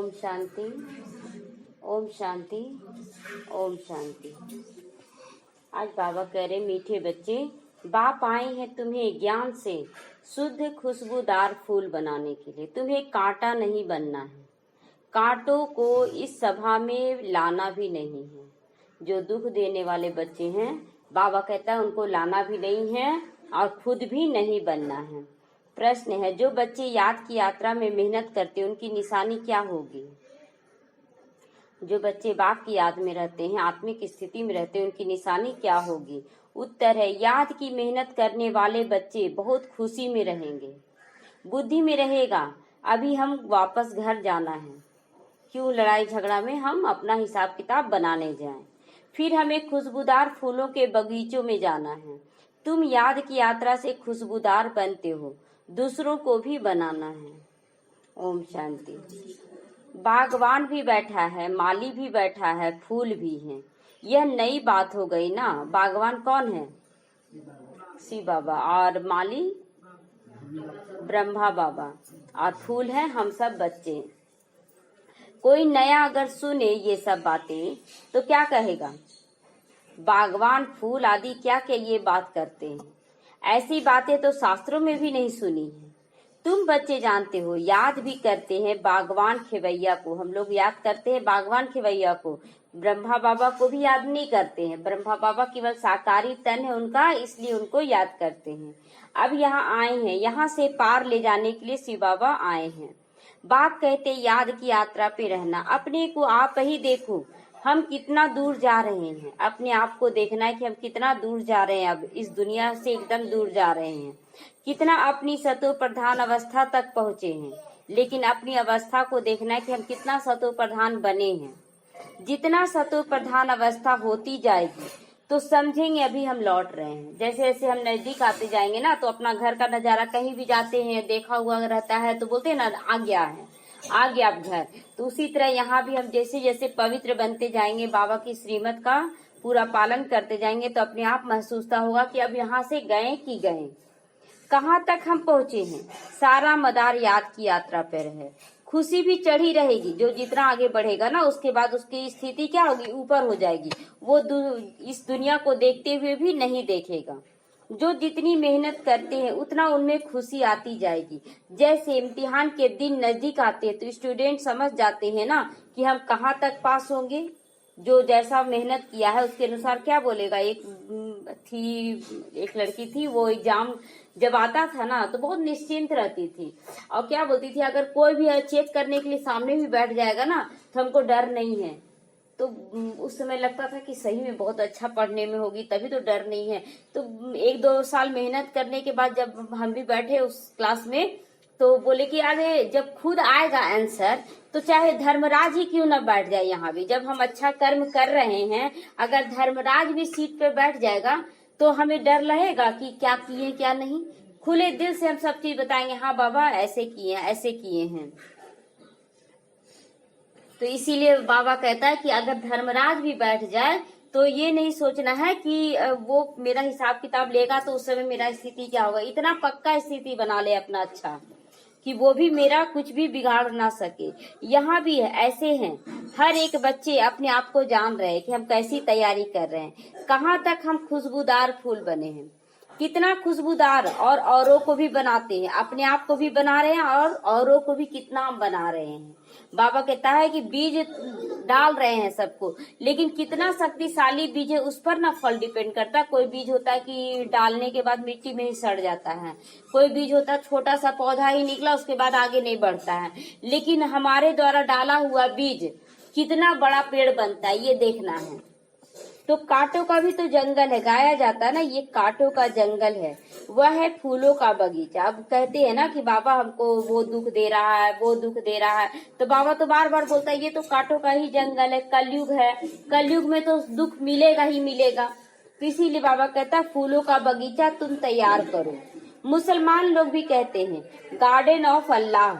ओम शांति, ओम शांति, ओम शांति। आज बाबा कह रहे मीठे बच्चे, बाप आए हैं तुम्हें ज्ञान से शुद्ध खुशबूदार फूल बनाने के लिए। तुम्हें कांटा नहीं बनना है, कांटों को इस सभा में लाना भी नहीं है। जो दुख देने वाले बच्चे हैं, बाबा कहता है उनको लाना भी नहीं है और खुद भी नहीं बनना है। प्रश्न है, जो बच्चे याद की यात्रा में मेहनत करते हैं उनकी निशानी क्या होगी? जो बच्चे बाप की याद में रहते हैं, आत्मिक स्थिति में रहते हैं, उनकी निशानी क्या होगी? उत्तर है, याद की मेहनत करने वाले बच्चे बहुत खुशी में रहेंगे। बुद्धि में रहेगा अभी हम वापस घर जाना है, क्यों लड़ाई झगड़ा में हम अपना हिसाब किताब बनाने जाएं। फिर हमें खुशबूदार फूलों के बगीचों में जाना है। तुम याद की यात्रा से खुशबूदार बनते हो, दूसरों को भी बनाना है। ओम शांति। बागवान भी बैठा है, माली भी बैठा है, फूल भी हैं। यह नई बात हो गई ना। बागवान कौन है? शिव बाबा। और माली ब्रह्मा बाबा। और फूल है हम सब बच्चे। कोई नया अगर सुने ये सब बातें तो क्या कहेगा? बागवान फूल आदि क्या क्या ये बात करते हैं? ऐसी बातें तो शास्त्रों में भी नहीं सुनी है। तुम बच्चे जानते हो, याद भी करते हैं बागवान खेवैया को। हम लोग याद करते हैं बागवान खेवैया को, ब्रह्मा बाबा को भी याद नहीं करते हैं। ब्रह्मा बाबा केवल साकारी तन है उनका, इसलिए उनको याद करते हैं। अब यहाँ आए हैं, यहाँ से पार ले जाने के लिए शिव बाबा आए हैं। बाप कहते याद की यात्रा पे रहना। अपने को आप ही देखो, हम कितना दूर जा रहे हैं। अपने आप को देखना है कि हम कितना दूर जा रहे हैं। अब इस दुनिया से एकदम दूर जा रहे हैं। कितना अपनी सतो प्रधान अवस्था तक पहुँचे हैं, लेकिन अपनी अवस्था को देखना है कि हम कितना सतो प्रधान बने हैं। जितना सतो प्रधान अवस्था होती जाएगी तो समझेंगे अभी हम लौट रहे हैं। जैसे जैसे हम नजदीक आते जाएंगे ना, तो अपना घर का नजारा कहीं भी जाते हैं देखा हुआ रहता है तो बोलते हैं ना, आ गया है, आ गया अब घर। तो उसी तरह यहाँ भी हम जैसे जैसे पवित्र बनते जाएंगे, बाबा की श्रीमत का पूरा पालन करते जाएंगे, तो अपने आप महसूसता होगा कि अब यहाँ से गए कि गए, कहाँ तक हम पहुँचे हैं। सारा मदार याद की यात्रा पर है। खुशी भी चढ़ी रहेगी। जो जितना आगे बढ़ेगा ना, उसके बाद उसकी स्थिति क्या होगी? ऊपर हो जाएगी। वो इस दुनिया को देखते हुए भी नहीं देखेगा। जो जितनी मेहनत करते हैं उतना उनमें खुशी आती जाएगी। जैसे इम्तिहान के दिन नजदीक आते हैं तो स्टूडेंट समझ जाते हैं ना कि हम कहाँ तक पास होंगे। जो जैसा मेहनत किया है उसके अनुसार क्या बोलेगा। एक लड़की थी, वो एग्जाम जब आता था ना तो बहुत निश्चिंत रहती थी और क्या बोलती थी, अगर कोई भी चेक करने के लिए सामने भी बैठ जाएगा ना तो हमको डर नहीं है। तो उस समय लगता था कि सही में बहुत अच्छा पढ़ने में होगी, तभी तो डर नहीं है। तो 1-2 साल मेहनत करने के बाद जब हम भी बैठे उस क्लास में, तो बोले कि अरे जब खुद आएगा आंसर तो चाहे धर्मराज ही क्यों ना बैठ जाए यहाँ भी। जब हम अच्छा कर्म कर रहे हैं, अगर धर्मराज भी सीट पे बैठ जाएगा तो हमें डर रहेगा कि क्या किए क्या नहीं। खुले दिल से हम सब चीज बताएंगे, हाँ बाबा ऐसे किए हैं, ऐसे किए हैं। तो इसीलिए बाबा कहता है कि अगर धर्मराज भी बैठ जाए तो ये नहीं सोचना है कि वो मेरा हिसाब किताब लेगा तो उस समय मेरा स्थिति क्या होगा। इतना पक्का स्थिति बना ले अपना अच्छा कि वो भी मेरा कुछ भी बिगाड़ ना सके। यहाँ भी ऐसे हैं, हर एक बच्चे अपने आप को जान रहे हैं कि हम कैसी तैयारी कर रहे हैं, कहाँ तक हम खुशबूदार फूल बने हैं, कितना खुशबूदार, और औरों को भी बनाते हैं, अपने आप को भी बना रहे हैं और औरों को भी कितना हम बना रहे हैं। बाबा कहता है कि बीज डाल रहे हैं सबको, लेकिन कितना शक्तिशाली बीज है उस पर ना फल डिपेंड करता है। कोई बीज होता है कि डालने के बाद मिट्टी में ही सड़ जाता है, कोई बीज होता है छोटा सा पौधा ही निकला उसके बाद आगे नहीं बढ़ता है, लेकिन हमारे द्वारा डाला हुआ बीज कितना बड़ा पेड़ बनता है ये देखना है। तो कांटों का भी तो जंगल है, गाया जाता है ना, ये कांटों का जंगल है, वह है फूलों का बगीचा। अब कहते हैं ना कि बाबा हमको वो दुख दे रहा है, वो दुख दे रहा है, तो बाबा तो बार बार बोलता है ये तो कांटों का ही जंगल है, कलयुग है, कलयुग में तो दुख मिलेगा ही मिलेगा। तो इसीलिए बाबा कहता है फूलों का बगीचा तुम तैयार करो। मुसलमान लोग भी कहते हैं गार्डन ऑफ अल्लाह,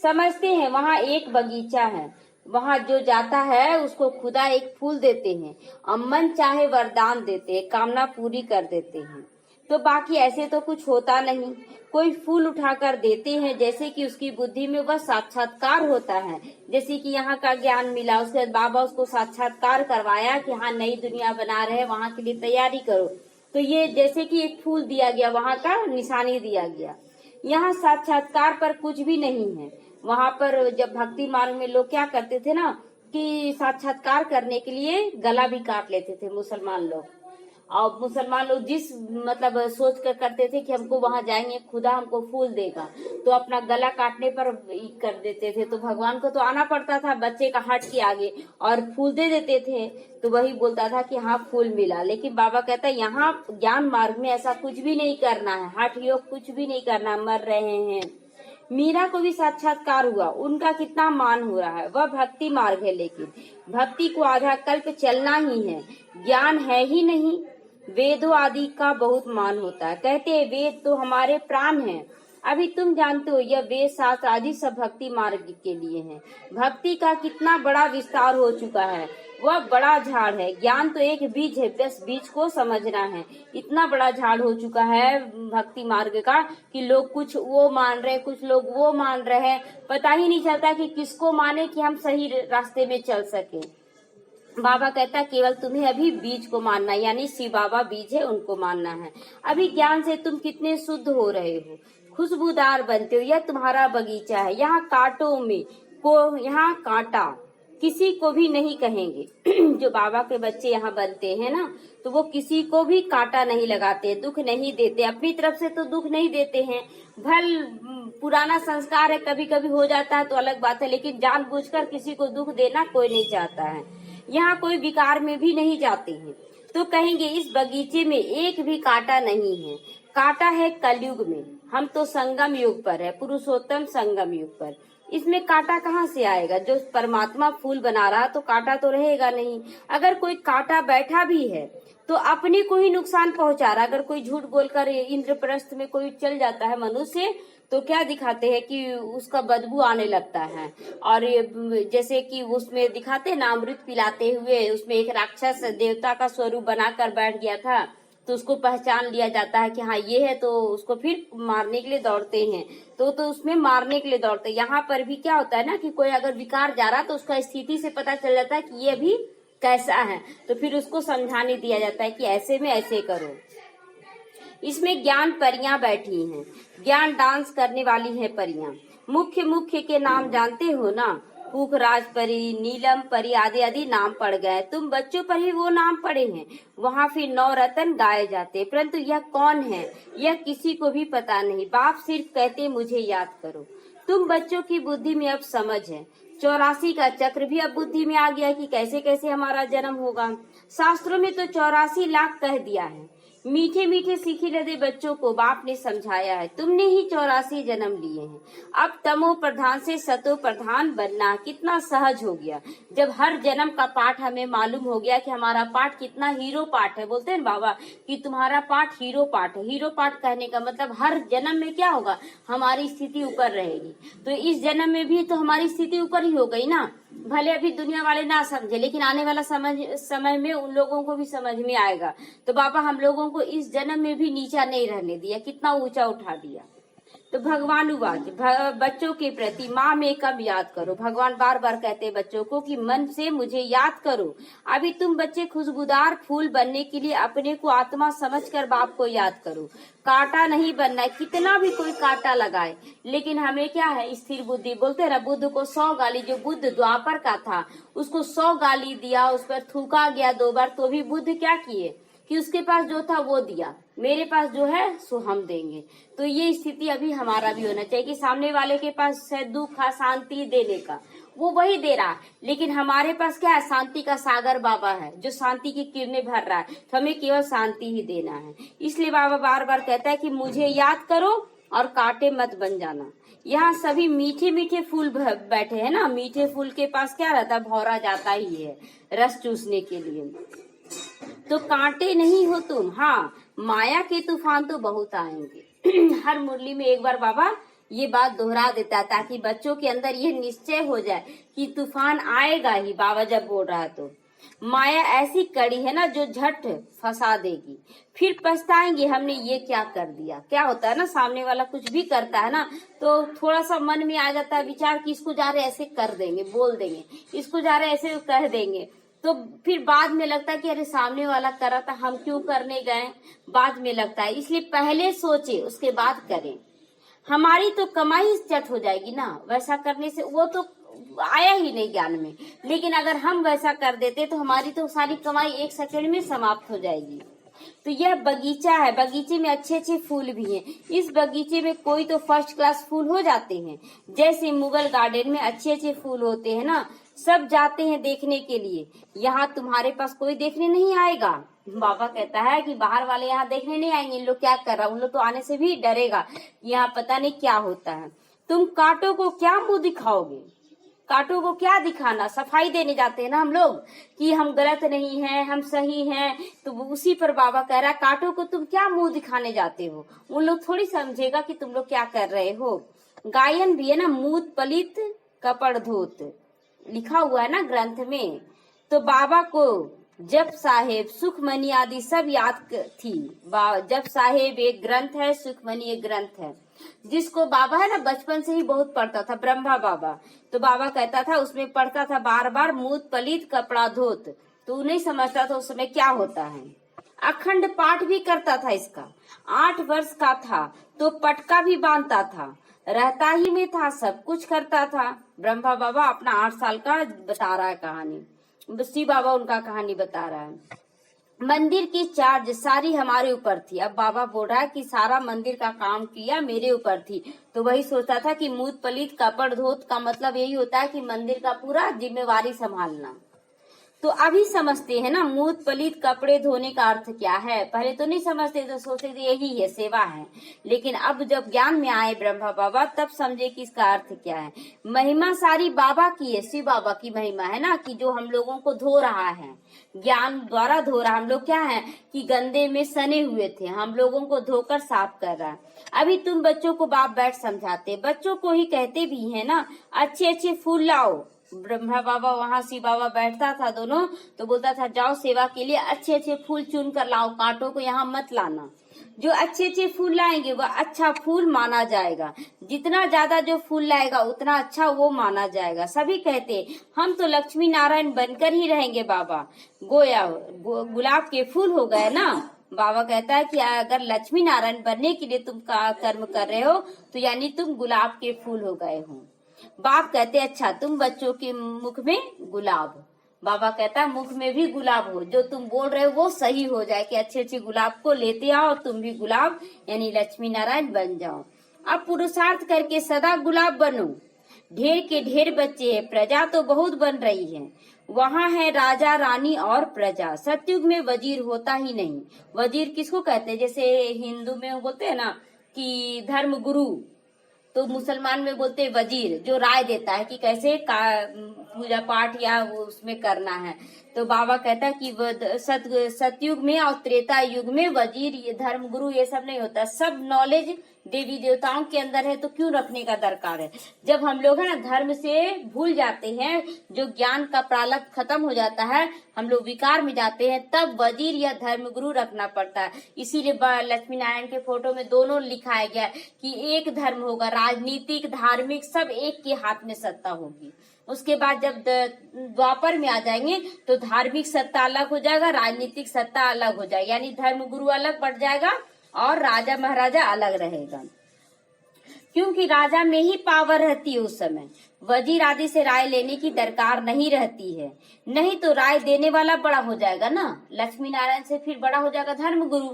समझते हैं वहाँ एक बगीचा है, वहाँ जो जाता है उसको खुदा एक फूल देते हैं और मन चाहे वरदान देते हैं, कामना पूरी कर देते हैं। तो बाकी ऐसे तो कुछ होता नहीं। कोई फूल उठाकर देते हैं जैसे कि उसकी बुद्धि में वह साक्षात्कार होता है, जैसे कि यहाँ का ज्ञान मिला, उसके बाद बाबा उसको साक्षात्कार करवाया कि हाँ नई दुनिया बना रहे, वहाँ के लिए तैयारी करो। तो ये जैसे कि एक फूल दिया गया, वहाँ का निशानी दिया गया। यहाँ साक्षात्कार पर कुछ भी नहीं है। वहाँ पर जब भक्ति मार्ग में लोग क्या करते थे ना कि साक्षात्कार करने के लिए गला भी काट लेते थे मुसलमान लोग। और मुसलमान लोग जिस मतलब सोच कर करते थे कि हमको वहां जाएंगे खुदा हमको फूल देगा, तो अपना गला काटने पर कर देते थे। तो भगवान को तो आना पड़ता था बच्चे का हाथ के आगे और फूल दे देते थे, तो वही बोलता था कि हाँ फूल मिला। लेकिन बाबा कहता है यहाँ ज्ञान मार्ग में ऐसा कुछ भी नहीं करना है, हठ योग कुछ भी नहीं करना, मर रहे हैं। मीरा को भी साक्षात्कार हुआ, उनका कितना मान हो रहा है, वह भक्ति मार्ग है, लेकिन भक्ति को आधा कल्प चलना ही है, ज्ञान है ही नहीं। वेदों आदि का बहुत मान होता है, कहते हैं वेद तो हमारे प्राण हैं। अभी तुम जानते हो यह वेद शास्त्र आदि सब भक्ति मार्ग के लिए हैं। भक्ति का कितना बड़ा विस्तार हो चुका है, वह बड़ा झाड़ है। ज्ञान तो एक बीज है, बस बीज को समझना है। इतना बड़ा झाड़ हो चुका है भक्ति मार्ग का कि लोग कुछ वो मान रहे, कुछ लोग वो मान रहे हैं, पता ही नहीं चलता कि किसको माने कि हम सही रास्ते में चल सके। बाबा कहता है केवल तुम्हें अभी बीज को मानना है, यानी शिव बाबा बीज है, उनको मानना है। अभी ज्ञान से तुम कितने शुद्ध हो रहे हो, खुशबूदार बनते हो, यह तुम्हारा बगीचा है। यहाँ कांटों में को यहाँ कांटा किसी को भी नहीं कहेंगे। जो बाबा के बच्चे यहाँ बनते हैं ना, तो वो किसी को भी कांटा नहीं लगाते, दुख नहीं देते, अपनी तरफ से तो दुख नहीं देते हैं। भल पुराना संस्कार है, कभी कभी हो जाता है तो अलग बात है, लेकिन जानबूझकर किसी को दुख देना कोई नहीं चाहता है। यहाँ कोई विकार में भी नहीं जाते हैं। तो कहेंगे इस बगीचे में एक भी कांटा नहीं है। कांटा है कलयुग में, हम तो संगम युग पर है, पुरुषोत्तम संगम युग पर। इसमें कांटा कहाँ से आएगा? जो परमात्मा फूल बना रहा तो कांटा तो रहेगा नहीं। अगर कोई कांटा बैठा भी है तो अपने को ही नुकसान पहुंचा रहा। अगर कोई झूठ बोलकर इंद्रप्रस्थ में कोई चल जाता है मनुष्य, तो क्या दिखाते हैं कि उसका बदबू आने लगता है। और जैसे कि उसमें दिखाते ना अमृत पिलाते हुए, उसमें एक राक्षस देवता का स्वरूप बनाकर बैठ गया था, तो उसको पहचान लिया जाता है कि हाँ ये है, तो उसको फिर मारने के लिए दौड़ते हैं। तो उसमें मारने के लिए दौड़ते हैं। यहाँ पर भी क्या होता है ना कि कोई अगर विकार जा रहा तो उसका स्थिति से पता चल जाता है कि ये भी कैसा है, तो फिर उसको समझाने दिया जाता है कि ऐसे में ऐसे करो। इसमें ज्ञान परियां बैठी हैं, ज्ञान डांस करने वाली है परियां। मुख्य के नाम जानते हो ना, पूखराज परी, नीलम परी आदि आदि नाम पड़ गए। तुम बच्चों पर ही वो नाम पड़े हैं। वहाँ फिर 9 रतन गाए जाते, परंतु यह कौन है यह किसी को भी पता नहीं। बाप सिर्फ कहते मुझे याद करो। तुम बच्चों की बुद्धि में अब समझ है। 84 का चक्र भी अब बुद्धि में आ गया कि कैसे कैसे हमारा जन्म होगा। शास्त्रों में तो 84 लाख कह दिया है। मीठे मीठे सीखे लदे बच्चों को बाप ने समझाया है, तुमने ही 84 जन्म लिए हैं। अब तमो प्रधान से सतो प्रधान बनना कितना सहज हो गया, जब हर जन्म का पाठ हमें मालूम हो गया कि हमारा पाठ कितना हीरो पाठ है। बोलते हैं बाबा कि तुम्हारा पाठ हीरो पाठ है। हीरो पाठ कहने का मतलब हर जन्म में क्या होगा, हमारी स्थिति ऊपर रहेगी। तो इस जन्म में भी तो हमारी स्थिति ऊपर ही हो गई ना। भले अभी दुनिया वाले ना समझे, लेकिन आने वाला समय में उन लोगों को भी समझ में आएगा। तो बाबा हम लोगों को इस जन्म में भी नीचा नहीं रहने दिया, कितना ऊंचा उठा दिया। तो भगवान उवाच, बच्चों के प्रति माँ में कब याद करो। भगवान बार बार कहते हैं बच्चों को कि मन से मुझे याद करो। अभी तुम बच्चे खुशबूदार फूल बनने के लिए अपने को आत्मा समझकर बाप को याद करो। कांटा नहीं बनना है, कितना भी कोई कांटा लगाए, लेकिन हमें क्या है स्थिर बुद्धि। बोलते रहा बुद्ध को 100 गाली, जो बुद्ध द्वापर का था उसको 100 गाली दिया, उस पर थूका गया 2 बार, तो भी बुद्ध क्या किए कि उसके पास जो था वो दिया, मेरे पास जो है सो हम देंगे। तो ये स्थिति अभी हमारा भी होना चाहिए कि सामने वाले के पास है दुख शांति देने का, वो वही दे रहा है, लेकिन हमारे पास क्या है, शांति का सागर बाबा है जो शांति की किरणें भर रहा है। तो हमें केवल शांति ही देना है। इसलिए बाबा बार बार कहता है कि मुझे याद करो और कांटे मत बन जाना। यहाँ सभी मीठे मीठे फूल बैठे हैं ना, मीठे फूल के पास क्या रहता है, भौरा जाता ही है रस चूसने के लिए। तो कांटे नहीं हो तुम, हाँ माया के तूफान तो बहुत आएंगे। हर मुरली में एक बार बाबा ये बात दोहरा देता है ताकि बच्चों के अंदर ये निश्चय हो जाए कि तूफान आएगा ही। बाबा जब बोल रहा है तो माया ऐसी कड़ी है ना जो झट फंसा देगी, फिर पछताएंगे हमने ये क्या कर दिया। क्या होता है ना, सामने वाला कुछ भी करता है ना तो थोड़ा सा मन में आ जाता है विचार कि इसको जा रहे ऐसे कर देंगे, बोल देंगे, इसको जा रहे ऐसे कह देंगे, तो फिर बाद में लगता है कि अरे सामने वाला कर रहा था, हम क्यों करने गए, बाद में लगता है। इसलिए पहले सोचे उसके बाद करें। हमारी तो कमाई चट हो जाएगी ना वैसा करने से, वो तो आया ही नहीं ज्ञान में। लेकिन अगर हम वैसा कर देते तो हमारी तो सारी कमाई 1 सेकंड में समाप्त हो जाएगी। तो यह बगीचा है, बगीचे में अच्छे अच्छे फूल भी हैं। इस बगीचे में कोई तो फर्स्ट क्लास फूल हो जाते हैं, जैसे मुगल गार्डन में अच्छे अच्छे फूल होते हैं ना, सब जाते हैं देखने के लिए। यहाँ तुम्हारे पास कोई देखने नहीं आएगा। बाबा कहता है कि बाहर वाले यहाँ देखने नहीं आएंगे, इन लोग क्या कर रहा है, उन लोग तो आने से भी डरेगा, यहाँ पता नहीं क्या होता है। तुम कांटों को क्या मुंह दिखाओगे, कांटों को क्या दिखाना, सफाई देने जाते हैं ना हम लोग कि हम गलत नहीं हैं, हम सही हैं, तो उसी पर बाबा कह रहा है कांटों को तुम क्या मुंह दिखाने जाते हो, उन लोग थोड़ी समझेगा कि तुम लोग क्या कर रहे हो। गायन भी है ना, मूत पलित कपड़ धोत, लिखा हुआ है ना ग्रंथ में। तो बाबा को जप साहेब सुखमनी आदि सब याद थी। जप साहेब एक ग्रंथ है, सुखमनी एक ग्रंथ है, जिसको बाबा है ना बचपन से ही बहुत पढ़ता था, ब्रह्मा बाबा। तो बाबा कहता था उसमें पढ़ता था बार बार मूत पलित कपड़ा धोत, तो नहीं समझता था उस समय क्या होता है। अखंड पाठ भी करता था इसका। 8 वर्ष का था तो पटका भी बांधता था, रहता ही में था, सब कुछ करता था। ब्रह्मा बाबा अपना 8 साल का बता रहा है कहानी, शिव बाबा उनका कहानी बता रहा है। मंदिर की चार्ज सारी हमारे ऊपर थी। अब बाबा बोल रहा है कि सारा मंदिर का काम किया मेरे ऊपर थी। तो वही सोचता था कि मूत पलित कपड़ धोत का मतलब यही होता है कि मंदिर का पूरा जिम्मेवारी संभालना। तो अभी समझते हैं ना मूत पलित कपड़े धोने का अर्थ क्या है। पहले तो नहीं समझते, तो सोचते थे यही है, सेवा है। लेकिन अब जब ज्ञान में आए ब्रह्मा बाबा तब समझे कि इसका अर्थ क्या है। महिमा सारी बाबा की है, शिव बाबा की महिमा है ना, कि जो हम लोगों को धो रहा है, ज्ञान द्वारा धो रहा। हम लोग क्या है कि गंदे में सने हुए थे, हम लोगों को धोकर साफ कर रहा है। अभी तुम बच्चों को बाप बैठ समझाते, बच्चों को ही कहते भी है ना अच्छे अच्छे फूल लाओ। ब्रह्मा बाबा वहाँ शिव बाबा बैठता था दोनों, तो बोलता था जाओ सेवा के लिए अच्छे अच्छे फूल चुन कर लाओ, कांटों को यहाँ मत लाना। जो अच्छे अच्छे फूल लाएंगे वह अच्छा फूल माना जाएगा, जितना ज्यादा जो फूल लाएगा उतना अच्छा वो माना जाएगा। सभी कहते हम तो लक्ष्मी नारायण बनकर ही रहेंगे बाबा, गोया गुलाब के फूल हो गए ना। बाबा कहता है कि अगर लक्ष्मी नारायण बनने के लिए तुम कर्म कर रहे हो तो यानी तुम गुलाब के फूल हो गए हो। बाप कहते अच्छा तुम बच्चों के मुख में गुलाब, बाबा कहता है मुख में भी गुलाब हो, जो तुम बोल रहे हो वो सही हो जाए कि अच्छे अच्छे गुलाब को लेते आओ, तुम भी गुलाब यानी लक्ष्मी नारायण बन जाओ। अब पुरुषार्थ करके सदा गुलाब बनो। ढेर के ढेर बच्चे हैं, प्रजा तो बहुत बन रही है, वहाँ है राजा रानी और प्रजा। सतयुग में वजीर होता ही नहीं। वजीर किसको कहते हैं, जैसे हिंदू में बोलते हैं ना कि धर्म गुरु, तो मुसलमान में बोलते हैं वजीर, जो राय देता है कि कैसे पूजा पाठ या उसमें करना है। तो बाबा कहता है कि सतयुग में और त्रेता युग में वजीर ये धर्म गुरु ये सब नहीं होता। सब नॉलेज देवी देवताओं के अंदर है, तो क्यों रखने का दरकार है। जब हम लोग है ना धर्म से भूल जाते हैं, जो ज्ञान का प्रालब्ध खत्म हो जाता है, हम लोग विकार में जाते हैं, तब वजीर या धर्म गुरु रखना पड़ता है। इसीलिए लक्ष्मी नारायण के फोटो में दोनों लिखाया गया कि एक धर्म होगा, राजनीतिक धार्मिक सब एक के हाथ में सत्ता होगी। उसके बाद जब द्वापर में आ जाएंगे तो धार्मिक सत्ता अलग हो जाएगा, राजनीतिक सत्ता अलग हो जाएगा, यानी धर्म गुरु अलग बढ़ जाएगा और राजा महाराजा अलग रहेगा। क्योंकि राजा में ही पावर रहती है उस समय, वजीर आदि से राय लेने की दरकार नहीं रहती है। नहीं तो राय देने वाला बड़ा हो जाएगा ना, लक्ष्मी नारायण से फिर बड़ा हो जाएगा धर्म गुरु,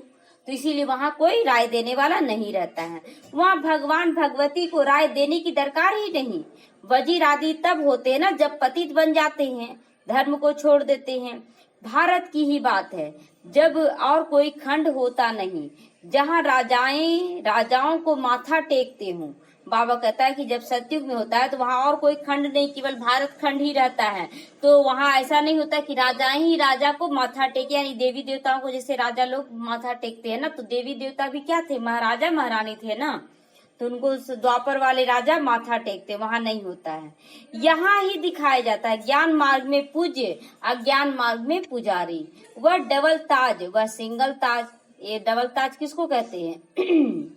तो इसीलिए वहाँ कोई राय देने वाला नहीं रहता है। वहाँ भगवान भगवती को राय देने की दरकार ही नहीं। वजीर आदि तब होते हैं ना जब पतित बन जाते हैं, धर्म को छोड़ देते हैं। भारत की ही बात है, जब और कोई खंड होता नहीं जहाँ राजाओं को माथा टेकते हूँ। बाबा कहता है कि जब सतयुग में होता है तो वहाँ और कोई खंड नहीं, केवल भारत खंड ही रहता है। तो वहाँ ऐसा नहीं होता कि राजा ही राजा को माथा टेके, यानी देवी देवताओं को जैसे राजा लोग माथा टेकते हैं ना, तो देवी देवता भी क्या थे, महाराजा महारानी थे ना। तो उनको द्वापर वाले राजा माथा टेकते, वहां नहीं होता है। यहाँ ही दिखाया जाता है ज्ञान मार्ग में पूज्य, अज्ञान मार्ग में पुजारी। वह डबल ताज, वह सिंगल ताज। ये डबल ताज किसको कहते हैं?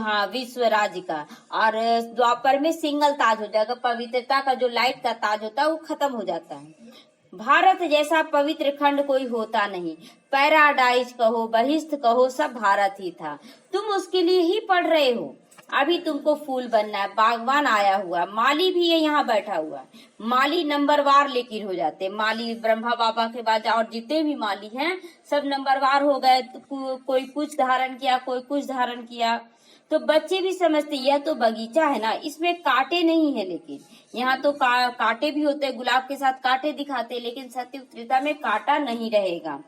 हाँ, विश्व राज्य का। और द्वापर में सिंगल ताज हो जाएगा, पवित्रता का जो लाइट का ताज होता है वो खत्म हो जाता है। भारत जैसा पवित्र खंड कोई होता नहीं, पैराडाइज कहो, बहिष्ठ कहो, सब भारत ही था। तुम उसके लिए ही पढ़ रहे हो। अभी तुमको फूल बनना है। बागवान आया हुआ, माली भी है यहाँ बैठा हुआ। माली नंबरवार लेकिन हो जाते, माली ब्रह्मा बाबा के बाद और जितने भी माली हैं सब नंबरवार हो गए। तो कोई कुछ धारण किया, कोई कुछ धारण किया। तो बच्चे भी समझते यह तो बगीचा है ना, इसमें कांटे नहीं है। लेकिन यहाँ तो कांटे भी होते हैं, गुलाब के साथ कांटे दिखाते हैं, लेकिन सत्य उत्तरता में कांटा नहीं रहेगा।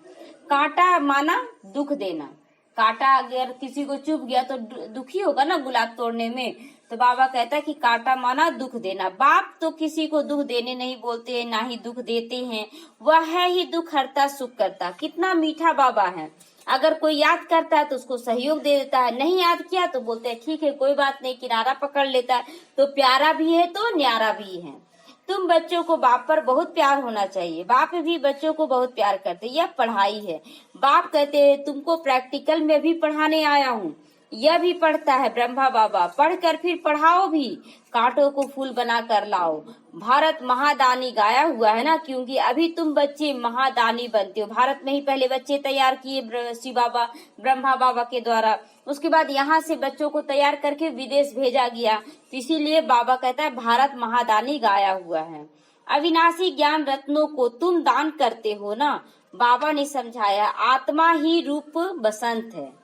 कांटा माना दुख देना। कांटा अगर किसी को चुभ गया तो दुखी होगा ना गुलाब तोड़ने में। तो बाबा कहता है कि कांटा माना दुख देना। बाप तो किसी को दुख देने नहीं बोलते हैं, ना ही दुख देते हैं। वह है ही दुख हरता सुख करता। कितना मीठा बाबा है। अगर कोई याद करता है तो उसको सहयोग दे देता है, नहीं याद किया तो बोलते हैं ठीक है कोई बात नहीं, किनारा पकड़ लेता है। तो प्यारा भी है तो न्यारा भी है। तुम बच्चों को बाप पर बहुत प्यार होना चाहिए। बाप भी बच्चों को बहुत प्यार करते। यह पढ़ाई है। बाप कहते हैं तुमको प्रैक्टिकल में भी पढ़ाने आया हूँ। यह भी पढ़ता है ब्रह्मा बाबा, पढ़कर फिर पढ़ाओ भी। कांटों को फूल बना कर लाओ। भारत महादानी गाया हुआ है ना, क्योंकि अभी तुम बच्चे महादानी बनते हो। भारत में ही पहले बच्चे तैयार किए शिव बाबा, ब्रह्मा बाबा के द्वारा। उसके बाद यहाँ से बच्चों को तैयार करके विदेश भेजा गया। तो इसीलिए बाबा कहता है भारत महादानी गाया हुआ है। अविनाशी ज्ञान रत्नों को तुम दान करते हो ना। बाबा ने समझाया आत्मा ही रूप बसंत है।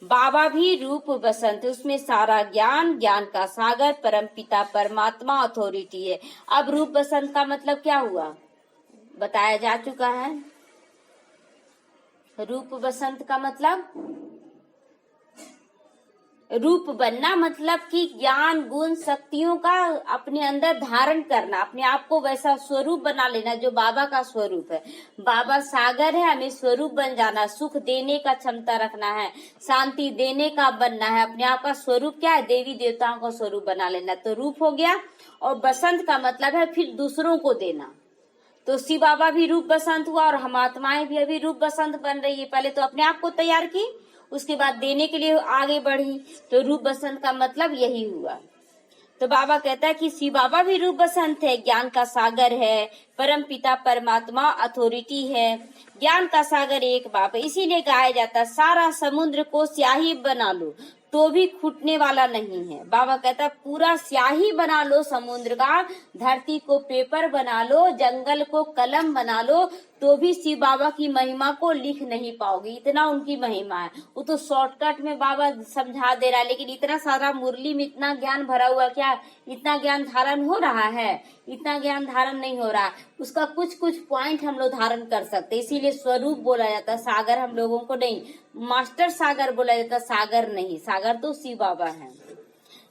बाबा भी रूप बसंत, उसमें सारा ज्ञान, ज्ञान का सागर, परम पिता परमात्मा अथॉरिटी है। अब रूप बसंत का मतलब क्या हुआ बताया जा चुका है। रूप बसंत का मतलब रूप बनना, मतलब कि ज्ञान गुण शक्तियों का अपने अंदर धारण करना, अपने आप को वैसा स्वरूप बना लेना जो बाबा का स्वरूप है। बाबा सागर है, हमें स्वरूप बन जाना, सुख देने का क्षमता रखना है, शांति देने का बनना है। अपने आप का स्वरूप क्या है? देवी देवताओं का स्वरूप बना लेना। तो रूप हो गया। और बसंत का मतलब है फिर दूसरों को देना। तो शिव बाबा भी रूप बसंत हुआ और हम आत्माएं भी अभी रूप बसंत बन रही है। पहले तो अपने आप को तैयार की, उसके बाद देने के लिए आगे बढ़ी। तो रूप बसंत का मतलब यही हुआ। तो बाबा कहता है कि शिव बाबा भी रूप बसंत है, ज्ञान का सागर है, परम पिता परमात्मा अथॉरिटी है। ज्ञान का सागर एक बाप है, इसीलिए गाया जाता है सारा समुद्र को स्याही बना लो तो भी खूटने वाला नहीं है। बाबा कहता है पूरा स्याही बना लो समुद्र का, धरती को पेपर बना लो, जंगल को कलम बना लो, तो भी शिव बाबा की महिमा को लिख नहीं पाओगे। इतना उनकी महिमा है। वो तो शॉर्टकट में बाबा समझा दे रहा है, लेकिन इतना सारा मुरली में इतना ज्ञान भरा हुआ, क्या इतना ज्ञान धारण हो रहा है? इतना ज्ञान धारण नहीं हो रहा। उसका कुछ कुछ पॉइंट हम लोग धारण कर सकते, इसीलिए स्वरूप बोला जाता। सागर हम लोगों को नहीं, मास्टर सागर बोला जाता, सागर नहीं। सागर तो शिव बाबा है।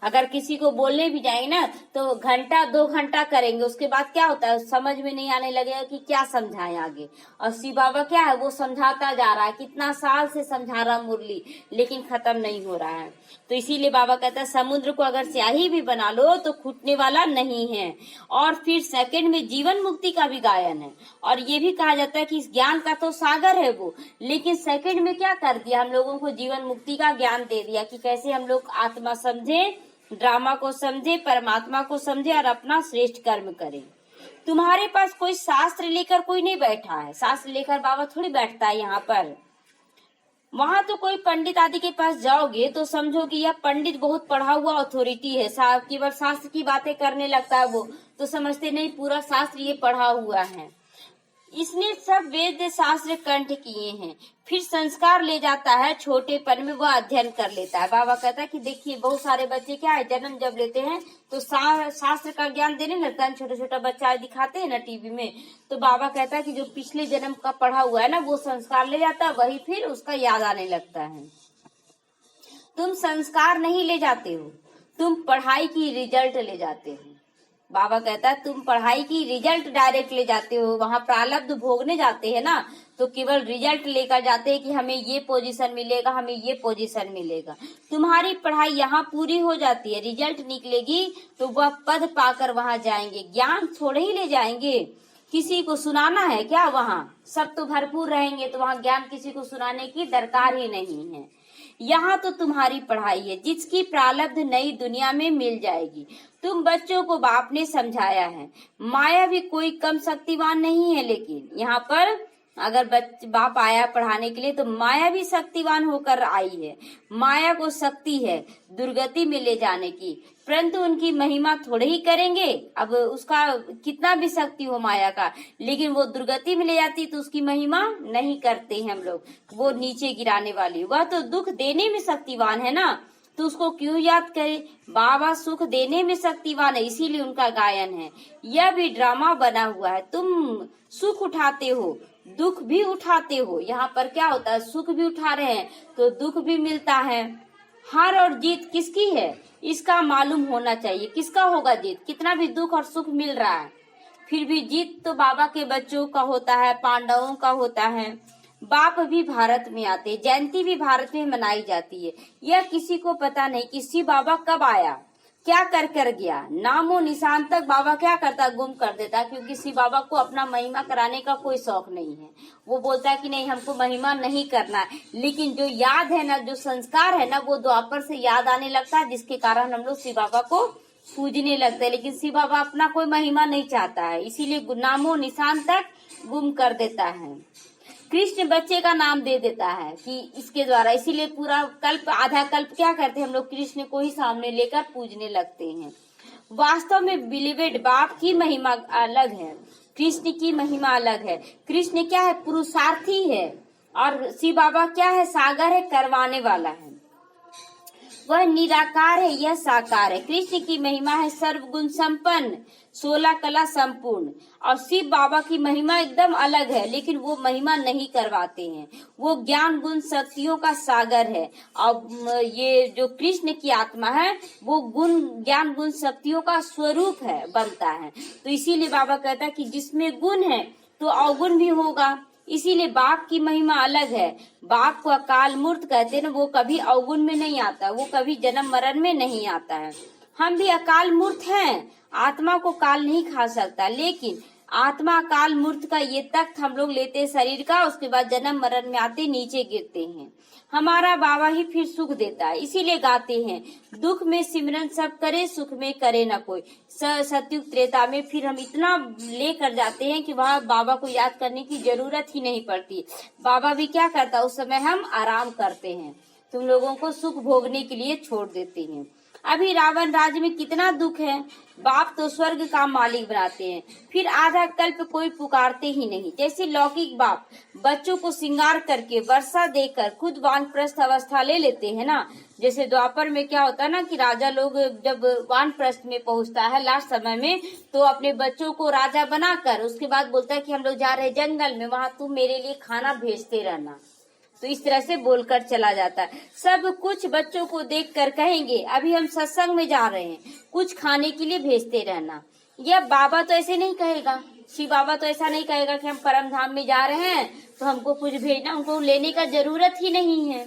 अगर किसी को बोलने भी जाए ना तो घंटा 2 घंटा करेंगे, उसके बाद क्या होता है समझ में नहीं आने लगेगा कि क्या समझाएं आगे। और शिव बाबा क्या है, वो समझाता जा रहा है, कितना साल से समझा रहा मुरली, लेकिन खत्म नहीं हो रहा है। तो इसीलिए बाबा कहता है समुद्र को अगर स्याही भी बना लो तो खूटने वाला नहीं है। और फिर सेकंड में जीवन मुक्ति का भी गायन है। और ये भी कहा जाता है कि इस ज्ञान का तो सागर है वो, लेकिन सेकंड में क्या कर दिया, हम लोगों को जीवन मुक्ति का ज्ञान दे दिया कि कैसे हम लोग आत्मा समझे, ड्रामा को समझे, परमात्मा को समझे और अपना श्रेष्ठ कर्म करें। तुम्हारे पास कोई शास्त्र लेकर कोई नहीं बैठा है। शास्त्र लेकर बाबा थोड़ी बैठता है यहाँ पर। वहां तो कोई पंडित आदि के पास जाओगे तो समझो कि यह पंडित बहुत पढ़ा हुआ अथॉरिटी है, केवल शास्त्र की बातें करने लगता है वो, तो समझते नहीं पूरा शास्त्र ये पढ़ा हुआ है। इसने सब वेद शास्त्र कंठ किए हैं। फिर संस्कार ले जाता है, छोटेपन में वह अध्ययन कर लेता है। बाबा कहता है कि देखिए बहुत सारे बच्चे क्या है, जन्म जब लेते हैं तो शास्त्र का ज्ञान देने लगता है। छोटा छोटा बच्चा दिखाते हैं ना टीवी में, तो बाबा कहता है कि जो पिछले जन्म का पढ़ा हुआ है ना वो संस्कार ले जाता है, वही फिर उसका याद आने लगता है। तुम संस्कार नहीं ले जाते हो, तुम पढ़ाई की रिजल्ट ले जाते हो। बाबा कहता है तुम पढ़ाई की रिजल्ट डायरेक्ट ले जाते हो, वहाँ प्रारब्ध भोगने जाते हैं ना, तो केवल रिजल्ट लेकर जाते हैं कि हमें ये पोजीशन मिलेगा, हमें ये पोजीशन मिलेगा। तुम्हारी पढ़ाई यहाँ पूरी हो जाती है, रिजल्ट निकलेगी तो वह पद पाकर वहाँ जाएंगे, ज्ञान थोड़े ही ले जाएंगे। किसी को सुनाना है क्या? वहाँ सब तो भरपूर रहेंगे, तो वहाँ ज्ञान किसी को सुनाने की दरकार ही नहीं है। यहाँ तो तुम्हारी पढ़ाई है, जिसकी प्रारब्ध नई दुनिया में मिल जाएगी। तुम बच्चों को बाप ने समझाया है, माया भी कोई कम शक्तिवान नहीं है, लेकिन यहाँ पर अगर बाप आया पढ़ाने के लिए तो माया भी शक्तिवान होकर आई है। माया को शक्ति है दुर्गति में ले जाने की, परंतु उनकी महिमा थोड़े ही करेंगे। अब उसका कितना भी शक्ति हो माया का, लेकिन वो दुर्गति में ले जाती तो उसकी महिमा नहीं करते हैं हम लोग, वो नीचे गिराने वाली। वह तो दुख देने में शक्तिवान है ना, तो उसको क्यों याद करे? बाबा सुख देने में शक्तिवान है, इसीलिए उनका गायन है। यह भी ड्रामा बना हुआ है, तुम सुख उठाते हो, दुख भी उठाते हो। यहाँ पर क्या होता है, सुख भी उठा रहे हैं तो दुख भी मिलता है। हार और जीत किसकी है इसका मालूम होना चाहिए, किसका होगा जीत? कितना भी दुख और सुख मिल रहा है, फिर भी जीत तो बाबा के बच्चों का होता है, पांडवों का होता है। बाप भी भारत में आते, जयंती भी भारत में मनाई जाती है। यह किसी को पता नहीं कि शिव बाबा कब आया, क्या कर गया, नामो निशान तक बाबा क्या करता, गुम कर देता, क्योंकि शिव बाबा को अपना महिमा कराने का कोई शौक नहीं है। वो बोलता है कि नहीं, हमको महिमा नहीं करना है, लेकिन जो याद है ना, जो संस्कार है ना, वो द्वापर से याद आने लगता है, जिसके कारण हम लोग शिव बाबा को पूजने लगते हैं। लेकिन शिव बाबा अपना कोई महिमा नहीं चाहता है, इसीलिए नामो निशान तक गुम कर देता है। कृष्ण बच्चे का नाम दे देता है कि इसके द्वारा, इसीलिए पूरा कल्प, आधा कल्प क्या करते हैं हम लोग, कृष्ण को ही सामने लेकर पूजने लगते हैं। वास्तव में बिलीवेड बाप की महिमा अलग है, कृष्ण की महिमा अलग है। कृष्ण क्या है, पुरुषार्थी है, और शिव बाबा क्या है, सागर है, करवाने वाला है। वह निराकार है, यह साकार है। कृष्ण की महिमा है सर्वगुण संपन्न, 16 कला संपूर्ण, और शिव बाबा की महिमा एकदम अलग है, लेकिन वो महिमा नहीं करवाते हैं। वो ज्ञान गुण शक्तियों का सागर है, और ये जो कृष्ण की आत्मा है वो गुण ज्ञान गुण शक्तियों का स्वरूप है, बनता है। तो इसीलिए बाबा कहता है कि जिसमें गुण है तो अवगुण भी होगा, इसीलिए बाप की महिमा अलग है। बाप को अकाल मूर्त कहते हैं ना, वो कभी अवगुण में नहीं आता, वो कभी जन्म मरण में नहीं आता है। हम भी अकाल मूर्त हैं, आत्मा को काल नहीं खा सकता, लेकिन आत्मा काल मूर्त का ये तख्त हम लोग लेते हैं शरीर का, उसके बाद जन्म मरण में आते नीचे गिरते हैं। हमारा बाबा ही फिर सुख देता है, इसीलिए गाते हैं, दुख में सिमरन सब करे, सुख में करे न कोई। सतयुग त्रेता में फिर हम इतना लेकर जाते हैं कि वहाँ बाबा को याद करने की जरूरत ही नहीं पड़ती। बाबा भी क्या करता है, उस समय हम आराम करते हैं, तुम लोगों को सुख भोगने के लिए छोड़ देते हैं। अभी रावण राज्य में कितना दुख है, बाप तो स्वर्ग का मालिक बनाते हैं, फिर आधा कल्प कोई पुकारते ही नहीं। जैसे लौकिक बाप बच्चों को श्रृंगार करके वर्षा देकर खुद वानप्रस्थ अवस्था ले लेते हैं ना, जैसे द्वापर में क्या होता है ना कि राजा लोग जब वानप्रस्थ में पहुंचता है लास्ट समय में, तो अपने बच्चों को राजा बनाकर उसके बाद बोलता है कि हम लोग जा रहे हैं जंगल में, वहाँ तुम मेरे लिए खाना भेजते रहना। तो इस तरह से बोलकर चला जाता है। सब कुछ बच्चों को देखकर कहेंगे अभी हम सत्संग में जा रहे हैं, कुछ खाने के लिए भेजते रहना। यह बाबा तो ऐसे नहीं कहेगा, शिव बाबा तो ऐसा नहीं कहेगा कि हम परम धाम में जा रहे हैं तो हमको कुछ भेजना, उनको लेने का जरूरत ही नहीं है।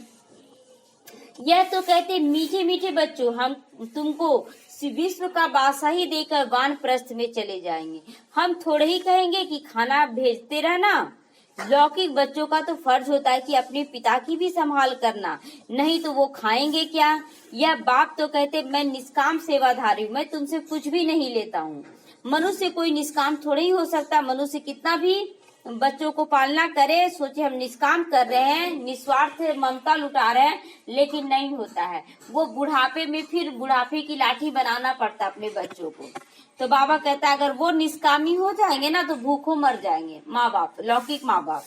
यह तो कहते मीठे मीठे बच्चों, हम तुमको विश्व का बादशाही देकर वानप्रस्थ में चले जाएंगे। हम थोड़े ही कहेंगे कि खाना भेजते रहना। लौकिक बच्चों का तो फर्ज होता है कि अपने पिता की भी संभाल करना, नहीं तो वो खाएंगे क्या। यह बाप तो कहते मैं निष्काम सेवाधारी हूँ, मैं तुमसे कुछ भी नहीं लेता हूँ। मनुष्य कोई निष्काम थोड़े ही हो सकता, मनुष्य कितना भी बच्चों को पालना करे, सोचे हम निष्काम कर रहे हैं, निस्वार्थ ममता लुटा रहे हैं, लेकिन नहीं होता है। वो बुढ़ापे में फिर बुढ़ापे की लाठी बनाना पड़ता अपने बच्चों को। तो बाबा कहता है अगर वो निष्कामी हो जाएंगे ना तो भूखों मर जाएंगे माँ बाप, लौकिक माँ बाप।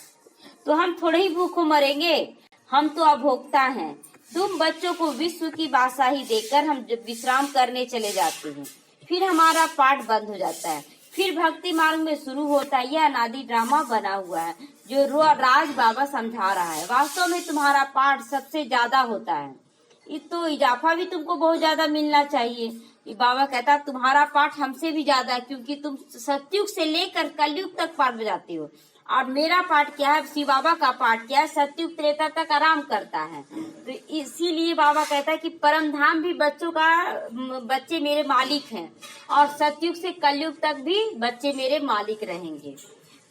तो हम थोड़े ही भूखों मरेंगे, हम तो अभोक्ता हैं। तुम बच्चों को विश्व की बादशाही देकर हम जब विश्राम करने चले जाते हैं, फिर हमारा पाठ बंद हो जाता है, फिर भक्ति मार्ग में शुरू होता है। यह अनादि ड्रामा बना हुआ है जो राज बाबा समझा रहा है। वास्तव में तुम्हारा पाठ सबसे ज्यादा होता है, तो इजाफा भी तुमको बहुत ज्यादा मिलना चाहिए, ये बाबा कहता तुम्हारा पाठ हमसे भी ज्यादा है, क्योंकि तुम सतयुग से लेकर कलयुग तक पाठ बजाते हो, और मेरा पाठ क्या है, शिव बाबा का पाठ क्या है, सतयुग त्रेता तक आराम करता है। तो इसीलिए बाबा कहता है कि परम धाम भी बच्चे मेरे मालिक हैं, और सतयुग से कलयुग तक भी बच्चे मेरे मालिक रहेंगे।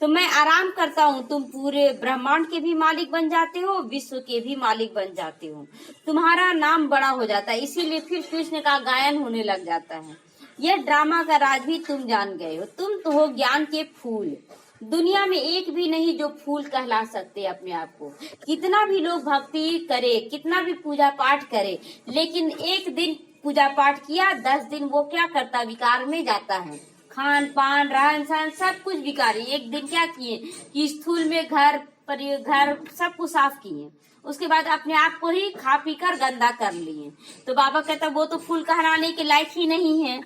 तो मैं आराम करता हूँ, तुम पूरे ब्रह्मांड के भी मालिक बन जाते हो, विश्व के भी मालिक बन जाते हो, तुम्हारा नाम बड़ा हो जाता है। इसीलिए फिर कृष्ण का गायन होने लग जाता है। यह ड्रामा का राज भी तुम जान गए हो, तुम तो हो ज्ञान के फूल, दुनिया में एक भी नहीं जो फूल कहला सकते अपने आप को। कितना भी लोग भक्ति करे, कितना भी पूजा पाठ करे, लेकिन एक दिन पूजा पाठ किया, 10 दिन वो क्या करता, विकार में जाता है। खान पान रहन सहन सब कुछ विकारी। एक दिन क्या किए कि स्थूल में घर सब कुछ साफ किए, उसके बाद अपने आप को ही खा पी कर गंदा कर लिए। तो बाबा कहता वो तो फूल कहलाने के लायक ही नहीं है।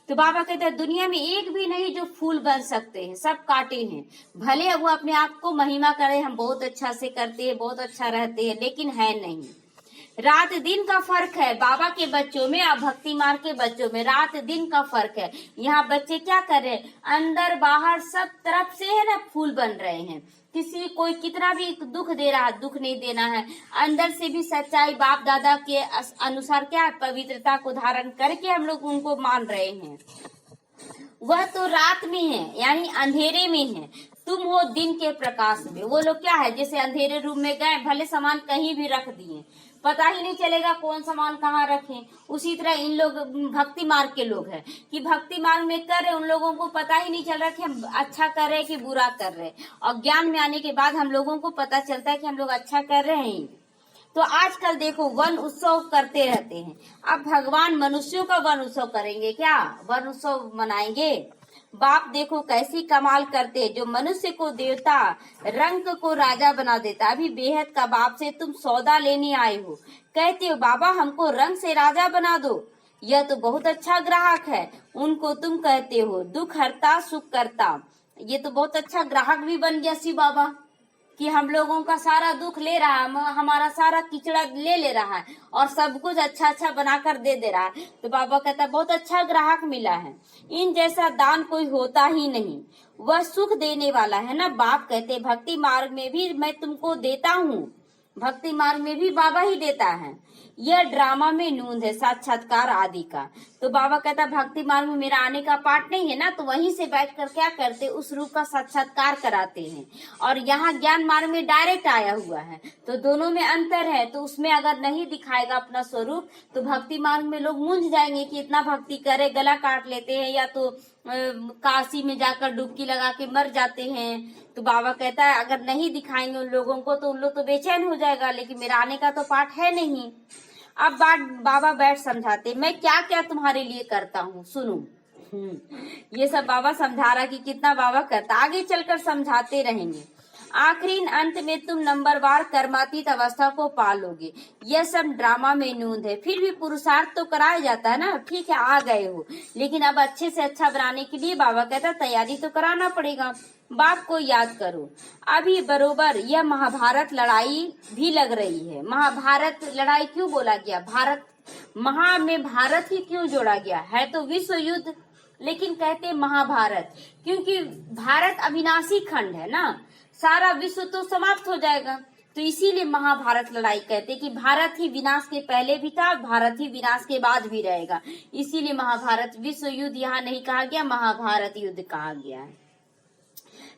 तो बाबा कहते हैं दुनिया में एक भी नहीं जो फूल बन सकते हैं, सब कांटे हैं। भले वो अपने आप को महिमा करे, हम बहुत अच्छा से करते हैं, बहुत अच्छा रहते हैं, लेकिन है नहीं। रात दिन का फर्क है बाबा के बच्चों में और भक्ति मार्ग के बच्चों में, रात दिन का फर्क है। यहाँ बच्चे क्या कर रहे हैं, अंदर बाहर सब तरफ से है ना फूल बन रहे हैं। किसी कोई कितना भी दुख दे रहा है, दुख नहीं देना है, अंदर से भी सच्चाई बाप दादा के अनुसार क्या पवित्रता को धारण करके हम लोग उनको मान रहे हैं। वह तो रात में है, यानी अंधेरे में है, तुम हो दिन के प्रकाश में। वो लोग क्या है, जैसे अंधेरे रूम में गए, भले सामान कहीं भी रख दिए, पता ही नहीं चलेगा कौन सामान कहाँ रखें। उसी तरह इन लोग भक्ति मार्ग के लोग हैं कि भक्ति मार्ग में कर रहे, उन लोगों को पता ही नहीं चल रहा कि हम अच्छा कर रहे हैं कि बुरा कर रहे हैं, और ज्ञान में आने के बाद हम लोगों को पता चलता है कि हम लोग अच्छा कर रहे हैं। तो आजकल देखो वन उत्सव करते रहते हैं, अब भगवान मनुष्यों का वन उत्सव करेंगे क्या, वन उत्सव मनाएंगे। बाप देखो कैसी कमाल करते, जो मनुष्य को देवता, रंग को राजा बना देता। अभी बेहद का बाप से तुम सौदा लेने आए हो, कहते हो बाबा हमको रंग से राजा बना दो, यह तो बहुत अच्छा ग्राहक है। उनको तुम कहते हो दुख हरता सुख करता, ये तो बहुत अच्छा ग्राहक भी बन गया शिव बाबा कि हम लोगों का सारा दुख ले रहा है, हमारा सारा किचड़ा ले रहा है, और सब कुछ अच्छा अच्छा बनाकर दे रहा है। तो बाबा कहता बहुत अच्छा ग्राहक मिला है, इन जैसा दान कोई होता ही नहीं, वह सुख देने वाला है ना। बाप कहते भक्ति मार्ग में भी मैं तुमको देता हूँ, भक्ति मार्ग में भी बाबा ही देता है। यह ड्रामा में नूंद है साक्षात्कार आदि का। तो बाबा कहता भक्ति मार्ग में मेरा आने का पाठ नहीं है ना, तो वहीं से बैठकर क्या करते, उस रूप का साक्षात्कार कराते हैं। और यहाँ ज्ञान मार्ग में डायरेक्ट आया हुआ है, तो दोनों में अंतर है। तो उसमें अगर नहीं दिखाएगा अपना स्वरूप, तो भक्ति मार्ग में लोग मूंझ जाएंगे कि इतना भक्ति करे, गला काट लेते हैं, या तो काशी में जाकर डुबकी लगा के मर जाते हैं। तो बाबा कहता है अगर नहीं दिखाएंगे उन लोगों को, तो उन लोग तो बेचैन हो जाएगा, लेकिन मेरा आने का तो पाठ है नहीं। अब बाबा बैठ समझाते, मैं क्या क्या तुम्हारे लिए करता हूँ सुनो। ये सब बाबा समझा रहा कि कितना बाबा करता, आगे चलकर समझाते रहेंगे। आखिरी अंत में तुम नंबरवार कर्मातीत अवस्था को पालोगे। यह सब ड्रामा में नूंद है, फिर भी पुरुषार्थ तो कराया जाता है ना। ठीक है आ गए हो, लेकिन अब अच्छे से अच्छा बनाने के लिए बाबा कहता तैयारी तो कराना पड़ेगा। बाप को याद करो, अभी बरोबर यह महाभारत लड़ाई भी लग रही है। महाभारत लड़ाई क्यों बोला गया, भारत महा में भारत ही क्यों जोड़ा गया है, तो विश्व युद्ध, लेकिन कहते महाभारत क्योंकि भारत अविनाशी खंड है ना, सारा विश्व तो समाप्त हो जाएगा, तो इसीलिए महाभारत लड़ाई कहते कि भारत ही विनाश के पहले भी था, भारत ही विनाश के बाद भी रहेगा। इसीलिए महाभारत विश्व युद्ध यहाँ नहीं कहा गया, महाभारत युद्ध कहा गया है।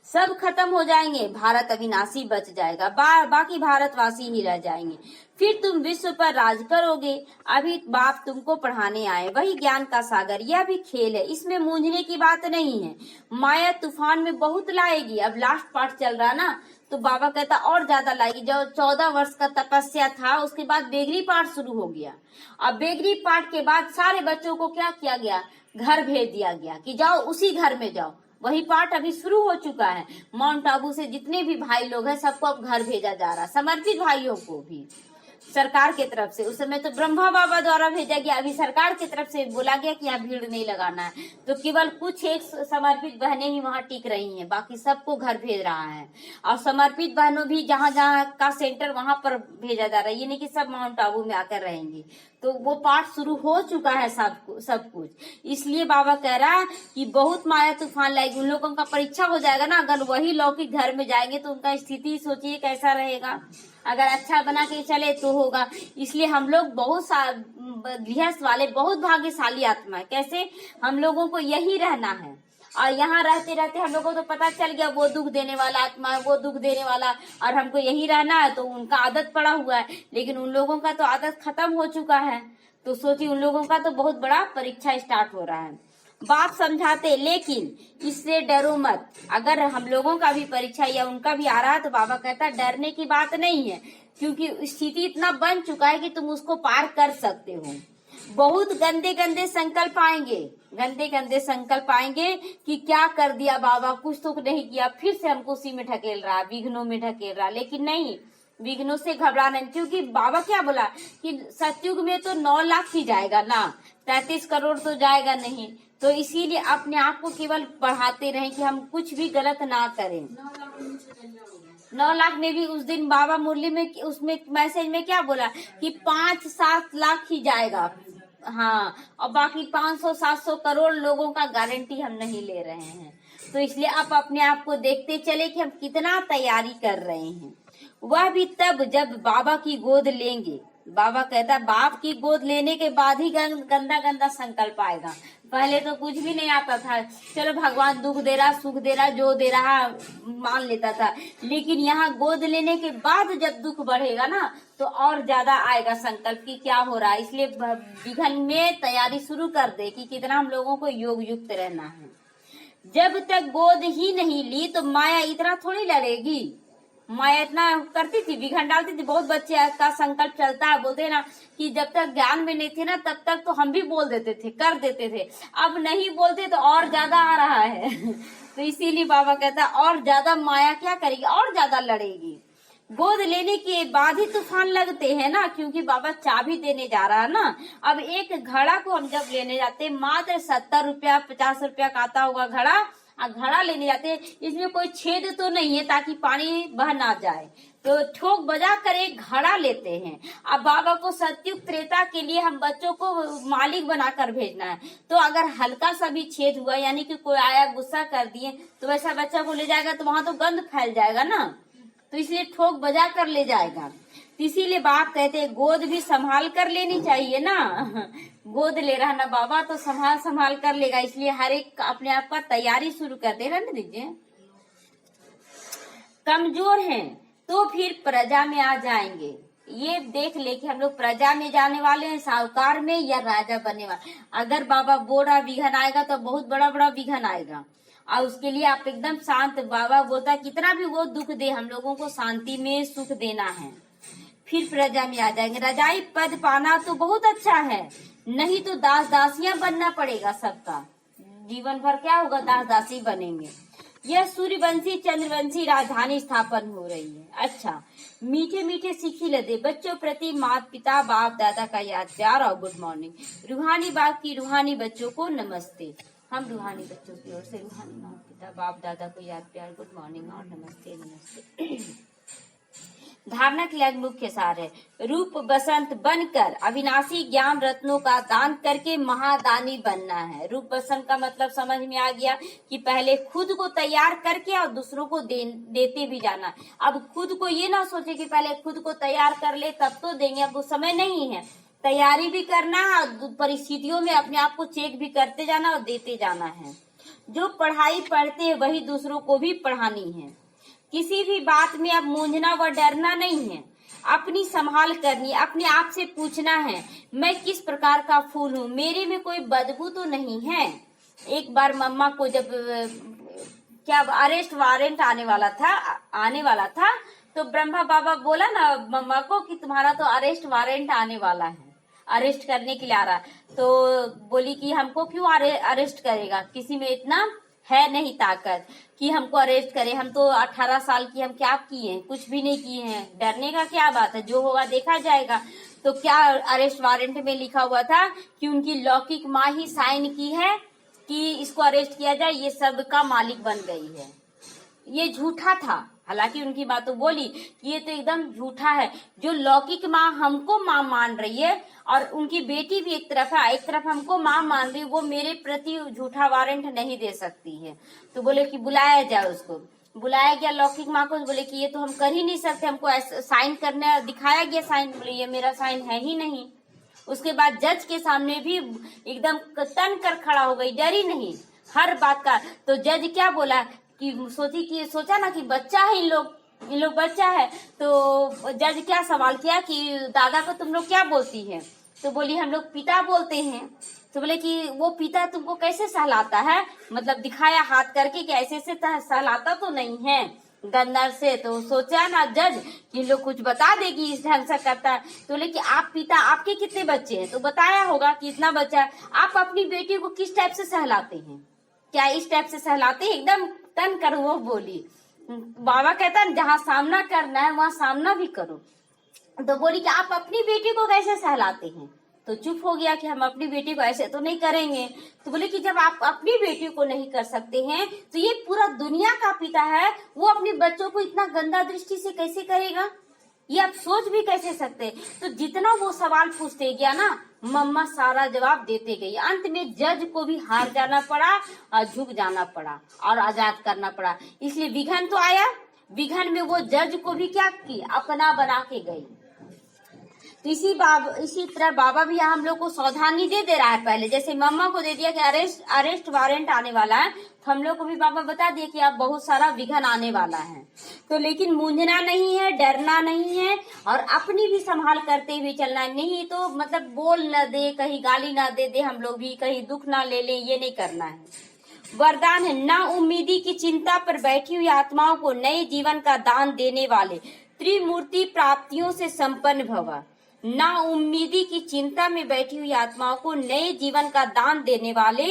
सब खत्म हो जाएंगे, भारत अविनाशी बच जाएगा, बाकी भारतवासी ही रह जाएंगे, फिर तुम विश्व पर राज करोगे। अभी बाप तुमको पढ़ाने आए, वही ज्ञान का सागर, यह भी खेल है, इसमें मूंझने की बात नहीं है। माया तूफान में बहुत लाएगी। अब लास्ट पार्ट चल रहा ना, तो बाबा कहता और ज्यादा लाएगी। जो 14 वर्ष का तपस्या था, उसके बाद बेगरी पाठ शुरू हो गया। अब बेगरी पाठ के बाद सारे बच्चों को क्या किया गया, घर भेज दिया गया कि जाओ उसी घर में जाओ। वही पाठ अभी शुरू हो चुका है। माउंट आबू से जितने भी भाई लोग हैं सबको अब घर भेजा जा रहा है, समर्पित भाइयों को भी सरकार की तरफ से। उस समय तो ब्रह्मा बाबा द्वारा भेजा गया, अभी सरकार की तरफ से बोला गया कि यहाँ भीड़ नहीं लगाना है, तो केवल कुछ एक समर्पित बहनें ही वहाँ टिक रही हैं, बाकी सबको घर भेज रहा है। और समर्पित बहनों भी जहाँ जहाँ का सेंटर वहां पर भेजा जा रहा है, ये नहीं कि सब माउंट आबू में आकर रहेंगी। तो तो वो पाठ शुरू हो चुका है सब कुछ। इसलिए बाबा कह रहा है कि बहुत माया तूफान लाएगी। उन लोगों का परीक्षा हो जाएगा ना, अगर वही लौकिक घर में जाएंगे तो उनका स्थिति सोचिए कैसा रहेगा। अगर अच्छा बना के चले तो होगा। इसलिए हम लोग बहुत गृहस्थ वाले बहुत भाग्यशाली आत्मा है। कैसे? हम लोगों को यही रहना है, और यहाँ रहते रहते हम लोगों को तो पता चल गया वो दुख देने वाला आत्मा है, वो दुख देने वाला, और हमको यही रहना है। तो उनका आदत पड़ा हुआ है, लेकिन उन लोगों का तो आदत खत्म हो चुका है। तो सोचिए उन लोगों का तो बहुत बड़ा परीक्षा स्टार्ट हो रहा है। बाप समझाते, लेकिन इससे डरो मत। अगर हम लोगों का भी परीक्षा या उनका भी आ रहा है तो बाबा कहता डरने की बात नहीं है, क्योंकि स्थिति इतना बन चुका है कि तुम उसको पार कर सकते हो। बहुत गंदे गंदे संकल्प आएंगे, गंदे गंदे संकल्प आएंगे कि क्या कर दिया बाबा, कुछ तो नहीं किया, फिर से हमको उसी में ढकेल रहा, विघ्नों में ढकेल रहा। लेकिन नहीं, विघ्नों से घबराना नहीं, क्योंकि बाबा क्या बोला कि सतयुग में तो 9 लाख ही जाएगा ना, 33 करोड़ तो जाएगा नहीं। तो इसीलिए अपने आप को केवल बढ़ाते रहें कि हम कुछ भी गलत ना करें। 9 लाख में भी उस दिन बाबा मुरली में उसमें मैसेज में क्या बोला कि 5-7 लाख ही जाएगा। हाँ, और बाकी 500-700 करोड़ लोगों का गारंटी हम नहीं ले रहे हैं। तो इसलिए आप अपने आप को देखते चले कि हम कितना तैयारी कर रहे हैं। वह भी तब जब बाबा की गोद लेंगे। बाबा कहता बाप की गोद लेने के बाद ही गंदा गंदा संकल्प आएगा। पहले तो कुछ भी नहीं आता था, चलो भगवान दुख दे रहा, सुख दे रहा, जो दे रहा मान लेता था। लेकिन यहाँ गोद लेने के बाद जब दुख बढ़ेगा ना तो और ज्यादा आएगा संकल्प कि क्या हो रहा है। इसलिए विघन में तैयारी शुरू कर दे कि कितना हम लोगों को योग युक्त रहना है। जब तक गोद ही नहीं ली तो माया इतना थोड़ी लड़ेगी। माया इतना करती थी, विघन डालती थी। बहुत बच्चे का संकल्प चलता है, बोलते ना कि जब तक ज्ञान में नहीं थे ना तब तक तो हम भी बोल देते थे, कर देते थे, अब नहीं बोलते तो और ज्यादा आ रहा है। तो इसीलिए बाबा कहता है और ज्यादा माया क्या करेगी, और ज्यादा लड़ेगी। गोद लेने के बाद ही तूफान लगते हैं ना, क्योंकि बाबा चाबी देने जा रहा है ना। अब एक घड़ा को हम जब लेने जाते मात्र 70 रुपया 50 रुपया का आता होगा घड़ा, घड़ा लेने जाते हैं, इसमें कोई छेद तो नहीं है ताकि पानी बह ना जाए, तो ठोक बजा कर एक घड़ा लेते हैं। अब बाबा को सतयुग त्रेता के लिए हम बच्चों को मालिक बनाकर भेजना है। तो अगर हल्का सा भी छेद हुआ, यानी कि कोई आया गुस्सा कर दिए, तो वैसा बच्चा को ले जाएगा तो वहां तो गंद फैल जाएगा ना, तो इसलिए ठोक बजा कर ले जाएगा। इसीलिए बाप कहते हैं गोद भी संभाल कर लेनी चाहिए ना। गोद ले रहा ना बाबा तो संभाल कर लेगा। इसलिए हर एक अपने आप का तैयारी शुरू करते रहने दीजिए। कमजोर हैं तो फिर प्रजा में आ जाएंगे। ये देख ले कि हम लोग प्रजा में जाने वाले हैं, साहूकार में या राजा बनने वाले। अगर बाबा बोल रहा विघन आएगा तो बहुत बड़ा बड़ा विघन आएगा, और उसके लिए आप एकदम शांत। बाबा बोलता कितना भी वो दुख दे हम लोगों को शांति में सुख देना है, फिर प्रजा में आ जाएंगे। रजाई पद पाना तो बहुत अच्छा है, नहीं तो दास दासियां बनना पड़ेगा सबका। जीवन भर क्या होगा, दास दासी बनेंगे। यह सूर्यवंशी चंद्रवंशी राजधानी स्थापन हो रही है। अच्छा, मीठे मीठे सीखी लदे बच्चों प्रति माता पिता बाप दादा का याद प्यार और गुड मॉर्निंग। रूहानी बाप की रूहानी बच्चों को नमस्ते। हम रूहानी बच्चों की ओर से रूहानी माता पिता बाप दादा को याद प्यार गुड मॉर्निंग और नमस्ते नमस्ते। धारणा के मुख्य सार है, रूप बसंत बनकर अविनाशी ज्ञान रत्नों का दान करके महादानी बनना है। रूप बसंत का मतलब समझ में आ गया कि पहले खुद को तैयार करके और दूसरों को देते भी जाना। अब खुद को ये ना सोचे कि पहले खुद को तैयार कर ले तब तो देंगे, अब वो समय नहीं है। तैयारी भी करना है और परिस्थितियों में अपने आप को चेक भी करते जाना और देते जाना है। जो पढ़ाई पढ़ते हैं वही दूसरों को भी पढ़ानी है। किसी भी बात में अब मूंझना व डरना नहीं है, अपनी संभाल करनी, अपने आप से पूछना है मैं किस प्रकार का फूल हूँ, मेरे में कोई बदबू तो नहीं है। एक बार मम्मा को जब क्या अरेस्ट वारंट आने वाला था तो ब्रह्मा बाबा बोला ना मम्मा को कि तुम्हारा तो अरेस्ट वारंट आने वाला है, अरेस्ट करने के लिए आ रहा। तो बोली कि हमको क्यों अरेस्ट करेगा, किसी में इतना है नहीं ताकत कि हमको अरेस्ट करे। हम तो 18 साल की, हम क्या किए हैं, कुछ भी नहीं किए हैं, डरने का क्या बात है, जो होगा देखा जाएगा। तो क्या अरेस्ट वारंट में लिखा हुआ था कि उनकी लौकिक माँ ही साइन की है कि इसको अरेस्ट किया जाए, ये सब का मालिक बन गई है। ये झूठा था। हालांकि उनकी माँ तो बोली कि ये तो एकदम झूठा है, जो लौकिक माँ हमको माँ मान रही है और उनकी बेटी भी एक तरफ हमको माँ मान रही है, वो मेरे प्रति झूठा वारंट नहीं दे सकती है। तो बोले कि बुलाया जाए उसको। बुलाया गया लौकिक माँ को, बोले कि ये तो हम कर ही नहीं सकते, हमको साइन करने दिखाया गया साइन, बोले ये मेरा साइन है ही नहीं। उसके बाद जज के सामने भी एकदम तन कर खड़ा हो गई, डरी नहीं हर बात का। तो जज क्या बोला कि सोचा ना कि बच्चा है इन लोग बच्चा है। तो जज क्या सवाल किया कि दादा को तुम लोग क्या बोलती है? तो बोली हम लोग पिता बोलते हैं। तो बोले कि वो पिता तुमको कैसे सहलाता है? मतलब दिखाया हाथ करके कि ऐसे से सहलाता तो नहीं है गंदर से। तो सोचा ना जज कि लोग कुछ बता देगी इस ढंग से करता है। तो बोले कि आप पिता, आपके कितने बच्चे हैं? तो बताया होगा कि इतना बच्चा है। आप अपनी बेटी को किस टाइप से सहलाते हैं? क्या इस टाइप से सहलाते हैं? एकदम तन कर वो बोली। बाबा कहता है जहाँ सामना करना है वहाँ सामना भी करो। तो बोली कि आप अपनी बेटी को कैसे सहलाते हैं? तो चुप हो गया कि हम अपनी बेटी को ऐसे तो नहीं करेंगे। तो बोले कि जब आप अपनी बेटी को नहीं कर सकते हैं तो ये पूरा दुनिया का पिता है, वो अपने बच्चों को इतना गंदा दृष्टि से कैसे करेगा? ये आप सोच भी कैसे सकते? तो जितना वो सवाल पूछते गया ना, मम्मा सारा जवाब देते गई। अंत में जज को भी हार जाना पड़ा और झुक जाना पड़ा और आजाद करना पड़ा। इसलिए विघन तो आया, विघन में वो जज को भी क्या की, अपना बना के गई। तो इसी तरह बाबा भी हम लोग को सावधानी दे रहा है। पहले जैसे मम्मा को दे दिया कि अरेस्ट वारंट आने वाला है, तो हम लोग को भी बाबा बता दिया कि आप बहुत सारा विघन आने वाला है। तो लेकिन मूंझना नहीं है, डरना नहीं है और अपनी भी संभाल करते हुए चलना है। नहीं तो मतलब बोल न दे, कहीं गाली ना दे हम लोग भी, कहीं दुख ना ले ले, ये नहीं करना है। वरदान है, ना उम्मीदी की चिंता पर बैठी हुई आत्माओं को नए जीवन का दान देने वाले त्रिमूर्ति प्राप्तियों से संपन्न भवा। ना उम्मीदी की चिंता में बैठी हुई आत्माओं को नए जीवन का दान देने वाले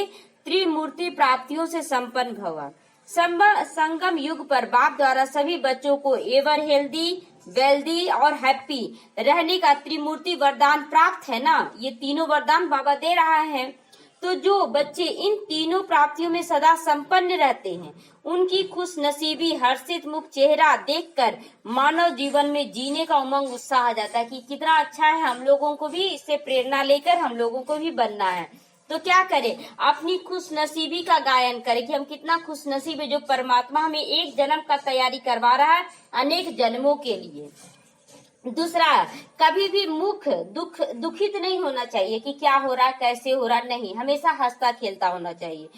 त्रिमूर्ति प्राप्तियों से संपन्न भवा। संगम युग पर बाप द्वारा सभी बच्चों को एवर हेल्दी, वेल्दी और हैप्पी रहने का त्रिमूर्ति वरदान प्राप्त है ना। ये तीनों वरदान बाबा दे रहा है। तो जो बच्चे इन तीनों प्राप्तियों में सदा संपन्न रहते हैं, उनकी खुश नसीबी हर्षित मुख चेहरा देखकर मानव जीवन में जीने का उमंग उत्साह आ जाता है कि कितना अच्छा है, हम लोगों को भी इससे प्रेरणा लेकर हम लोगों को भी बनना है। तो क्या करें, अपनी खुश नसीबी का गायन करें कि हम कितना खुश नसीब है जो परमात्मा हमें एक जन्म का तैयारी करवा रहा है अनेक जन्मों के लिए। दूसरा, कभी भी मुख दुखित नहीं होना चाहिए कि क्या हो रहा है, कैसे हो रहा, नहीं, हमेशा हंसता खेलता होना चाहिए।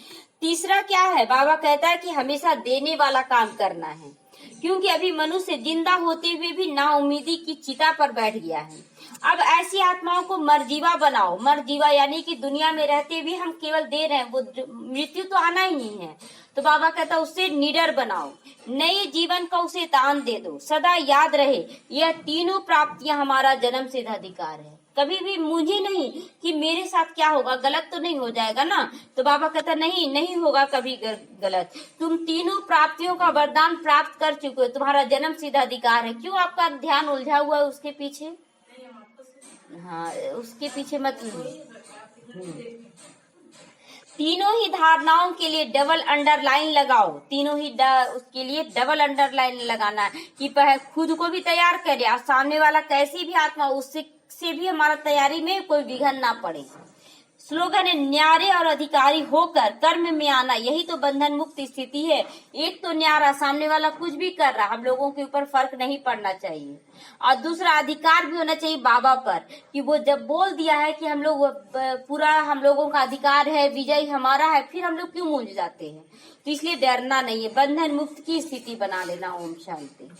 तीसरा क्या है, बाबा कहता है कि हमेशा देने वाला काम करना है, क्योंकि अभी मनुष्य जिंदा होते हुए भी नाउम्मीदी की चिता पर बैठ गया है। अब ऐसी आत्माओं को मरजीवा बनाओ। मरजीवा यानी कि दुनिया में रहते हुए हम केवल दे रहे हैं, वो मृत्यु तो आना ही है। तो बाबा कहता है उससे निडर बनाओ, नए जीवन का उसे दान दे दो। सदा याद रहे यह तीनों प्राप्तियां हमारा जन्म सिद्ध अधिकार है। कभी भी मुझे नहीं कि मेरे साथ क्या होगा, गलत तो नहीं हो जाएगा ना। तो बाबा कहता नहीं होगा कभी गलत। तुम तीनों प्राप्तियों का वरदान प्राप्त कर चुके हो, तुम्हारा जन्म सिद्ध अधिकार है। क्यों आपका ध्यान उलझा हुआ है उसके पीछे? हाँ, उसके पीछे मत। तीनों ही धारणाओं के लिए डबल अंडरलाइन लगाओ। तीनों ही उसके लिए डबल अंडरलाइन लगाना है कि खुद को भी तैयार करे और सामने वाला कैसी भी आत्मा उससे भी हमारा तैयारी में कोई विघन ना पड़े। स्लोगन है, न्यारे और अधिकारी होकर कर्म में आना, यही तो बंधन मुक्त स्थिति है। एक तो न्यारा, सामने वाला कुछ भी कर रहा, हम लोगों के ऊपर फर्क नहीं पड़ना चाहिए। और दूसरा, अधिकार भी होना चाहिए बाबा पर कि वो जब बोल दिया है कि हम लोग पूरा हम लोगों का अधिकार है, विजय हमारा है, फिर हम लोग क्यों मूंझ जाते हैं? तो इसलिए डरना नहीं है, बंधन मुक्त की स्थिति बना लेना। ओम शांति।